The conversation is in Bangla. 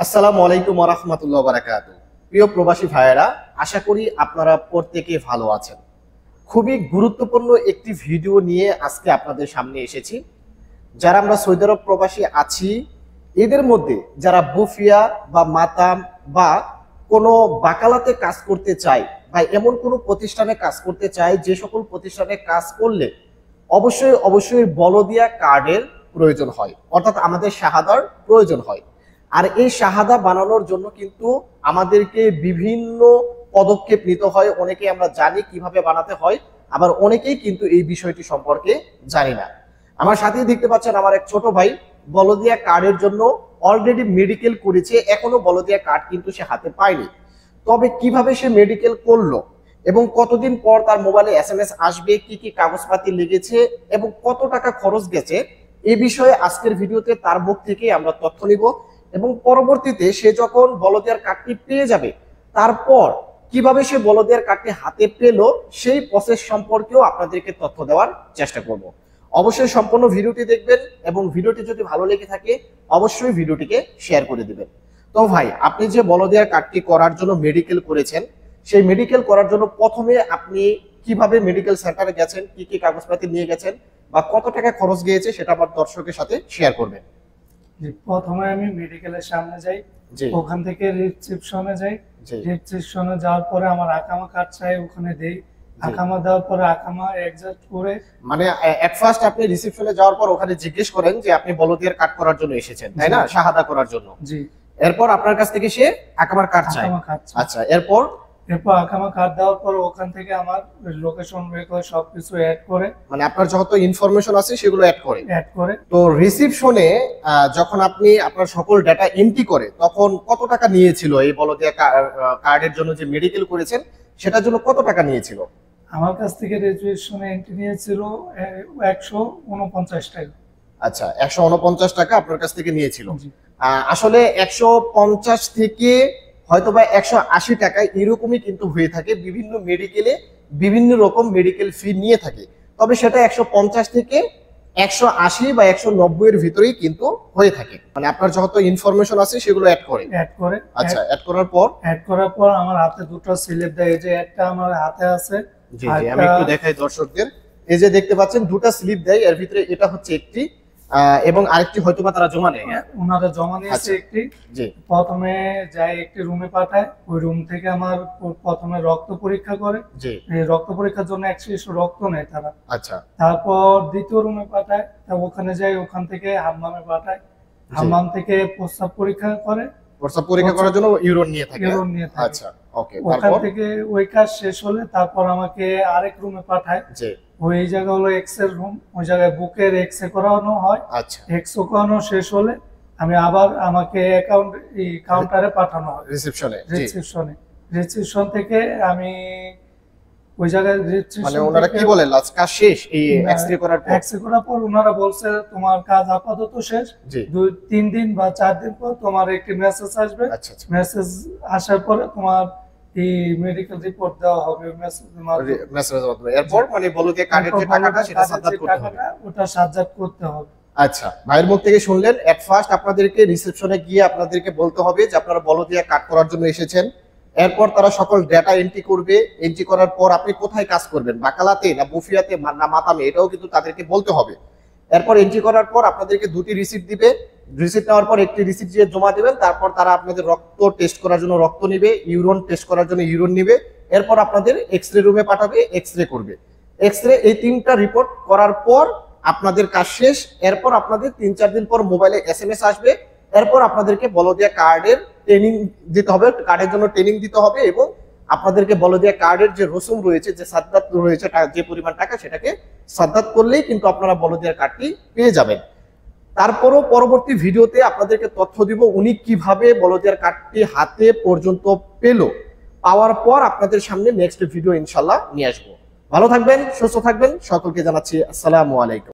আসসালামু আলাইকুম ওয়া রাহমাতুল্লাহি ওয়া বারাকাতুহু। প্রিয় প্রবাসী ভাইয়েরা, আশা করি আপনারা প্রত্যেকে ভালো আছেন। খুবই গুরুত্বপূর্ণ একটি ভিডিও নিয়ে আজকে আপনাদের সামনে এসেছি। যারা আমরা সৌদি আরব প্রবাসী আছি, এদের মধ্যে যারা বুফিয়া বা মাতাম বা কোনো বাকালাতে কাজ করতে চায় বা এমন কোনো প্রতিষ্ঠানে কাজ করতে চায় যে সকল প্রতিষ্ঠানে কাজ করলে অবশ্যই বলদিয়া কার্ডের প্রয়োজন হয়, অর্থাৎ আমাদের শাহাদার প্রয়োজন হয়। আর এই শাহাদা বানানোর জন্য কিন্তু আমাদেরকে বিভিন্ন পদক্ষেপ নিতে হয়। অনেকেই আমরা জানি কিভাবে বানাতে হয়, আবার অনেকেই কিন্তু এই বিষয়টি সম্পর্কে জানি না। আমার সাথেই দেখতে পাচ্ছেন আমার এক ছোট ভাই বলদিয়া কার্ডের জন্য অলরেডি মেডিকেল করেছে, এখনো বলদিয়া কার্ড কিন্তু সে হাতে পায়নি। তবে কিভাবে সে মেডিকেল করলো এবং কতদিন পর তার মোবাইলে SMS আসবে, কি কি কাগজপাতি লেগেছে এবং কত টাকা খরচ গেছে, এই বিষয়ে আজকের ভিডিওতে তার মুখ থেকে আমরা তথ্য নিব। এবং পরবর্তীতে সে যখন বলদিয়ার কার্ডটি পেয়ে যাবে, তারপর কিভাবে সে বলদিয়ার কার্ডটি হাতে পেল সেই প্রসেস সম্পর্কেও আপনাদেরকে তথ্য দেওয়ার চেষ্টা করব। অবশ্যই সম্পূর্ণ ভিডিওটি দেখবেন এবং ভিডিওটি যদি ভালো লেগে থাকে অবশ্যই ভিডিওটিকে শেয়ার করে দিবেন। তো ভাই, আপনি যে বলদিয়ার কার্ডটি করার জন্য মেডিকেল করেছেন, সেই মেডিকেল করার জন্য প্রথমে আপনি কিভাবে মেডিকেল সেন্টারে গেছেন, কি কি কাগজপাতি নিয়ে গেছেন বা কত টাকা খরচ গিয়েছে সেটা আমার দর্শকের সাথে শেয়ার করবেন। প্রথমে আমি মেডিকেলের সামনে যাই, ওখান থেকে রিসেপশনে যাই। রিসেপশনে যাওয়ার পরে আমার আকামা কার্ড চাই, ওখানে দেই। আকামা দেওয়ার পরে আকামা এক্সাক্ট করে, মানে এট ফার্স্ট আপনি রিসেপশনে যাওয়ার পর ওখানে জিজ্ঞেস করেন যে আপনি বলদিয়ার কার্ড করার জন্য এসেছেন, তাই না, শাহাদা করার জন্য। জি। এরপর আপনার কাছ থেকে সে আকামার কার্ড চায়। আচ্ছা, এরপর আকামা কার্ড দেওয়ার পর ওখান থেকে আমার লোকেশন বের করে সবকিছু অ্যাড করে, মানে আপনার যত ইনফরমেশন আছে সেগুলো অ্যাড করে। তো রিসেপশনে যখন আপনি আপনার সকল ডাটা এন্ট্রি করে তখন কত টাকা নিয়েছিল এই বলদিয়া কার্ডের জন্য যে মেডিকেল করেছেন সেটার জন্য কত টাকা নিয়েছিল? আমার কাছ থেকে রেজিস্ট্রেশনে এন্ট্রি নিয়েছিল 149 টাকা। আচ্ছা, 149 টাকা আপনার কাছ থেকে নিয়েছিল। আসলে 150 থেকে হয়তোবা 180 টাকা এরকমই কিন্তু হয়ে থাকে। বিভিন্ন মেডিকেলে বিভিন্ন রকম মেডিকেল ফি নিয়ে থাকে, তবে সেটা 150 থেকে 180 বা 190 এর ভিতরেই কিন্তু হয়ে থাকে। মানে আপনার যত ইনফরমেশন আছে সেগুলো অ্যাড করে। আচ্ছা, অ্যাড করার পর আমার হাতে দুটো স্লিপ দেয়। এই যে একটা আমার হাতে আছে। জি জি, আমি একটু দেখাই দর্শকদের। এই যে দেখতে পাচ্ছেন দুটো স্লিপ দেয়, এর ভিতরে এটা হচ্ছে একটি এবং আরেকটি হয়তোবা তারা জমা নেয়। ওনারা জমা নিয়েছে একটি। জি। প্রথমে যাই একটি রুমে পাঠায়, ওই রুম থেকে আমার প্রথমে রক্ত পরীক্ষা করে। জি। এই রক্ত পরীক্ষার জন্য 100 রক্ত নেয় তারা। আচ্ছা। তারপর দ্বিতীয় রুমে পাঠায়, ওখানে যাই, ওখান থেকে হাম্মামে পাঠায়। হাম্মাম থেকে প্রস্রাব পরীক্ষা করে। প্রস্রাব পরীক্ষা করার জন্য ইউরিন নিয়ে থাকে। আচ্ছা, ওকে। ওখান থেকে ওই কাজ শেষ হলে তারপর আমাকে আরেক রুমে পাঠায়। জি। ওই জায়গা হলো এক্স-রে রুম, ওই জায়গায় বুকের এক্স-রে করানো হয়। আচ্ছা। এক্স-রে করানো শেষ হলে আমি আবার আমাকে কাউন্টারে পাঠানো হয় রিসেপশন থেকে। আমি ওই জায়গায় মানে ওনারা কি বলে লাস্ট কাজ শেষ এই এক্স-রে করার পর ওনারা বলছে তোমার কাজ আপাতত শেষ, 2-3 দিন বা 4 দিন পর তোমার একটি মেসেজ আসবে। মেসেজ আসার পরে তোমার এই মেডিকেল রিপোর্ট দেওয়া হবে। এরপর মানে বলদিয়া কার্ডের যে টাকাটা সেটা সাজ্জাদ করতে হবে, ওটা সাজ্জাদ করতে হবে। আচ্ছা, ভাইয়ের মুখ থেকে শুনলেন। এট ফার্স্ট আপনাদেরকে রিসেপশনে গিয়ে আপনাদেরকে বলতে হবে যে আপনারা বলদিয়া কার্ড করার জন্য এসেছেন। এরপর তারা সকল ডেটা এন্ট্রি করবে। এন্ট্রি করার পর আপনি কোথায় কাজ করবেন, বাকালাতে না বুফিয়াতে না মাতামে, এটাও কিন্তু তাদেরকে বলতে হবে। এরপর এন্ট্রি করার পর আপনাদেরকে দুটি রিসিপ্ট দিবে। রিসিপ্ট নেওয়ার পর একটি রিসিপ্ট দিয়ে জমা দিবেন। তারপর তারা আপনাদের রক্ত টেস্ট করার জন্য রক্ত নিবে, ইউরিন টেস্ট করার জন্য ইউরিন নিবে। এরপর আপনাদের এক্স-রে রুমে পাঠাবে, এক্স-রে করবে। এক্স-রে এই 3টা রিপোর্ট করার পর আপনাদের কাজ শেষ। এরপর আপনাদের 3-4 দিন পর মোবাইলে SMS আসবে। এরপর আপনাদেরকে বলদিয়া কার্ডের ট্রেনিং দিতে হবে, কার্ডের জন্য ট্রেনিং দিতে হবে এবং আপনাদেরকে বলদিয়া কার্ডের যে রসুম রয়েছে, যে সাদ্দাত রয়েছে, যে পরিমাণ টাকা, সেটাকে সাদ্দাত করলেই কিন্তু আপনারা বলদিয়ার কার্ডটি পেয়ে যাবেন। তারপরও পরবর্তী ভিডিওতে আপনাদেরকে তথ্য দিব উনি কিভাবে বলদিয়ার কার্ডটি হাতে পর্যন্ত পেল। পাওয়ার পর আপনাদের সামনে নেক্সট ভিডিও ইনশাল্লাহ নিয়ে আসবো। ভালো থাকবেন, সুস্থ থাকবেন, সকলকে জানাচ্ছি আসসালামু আলাইকুম।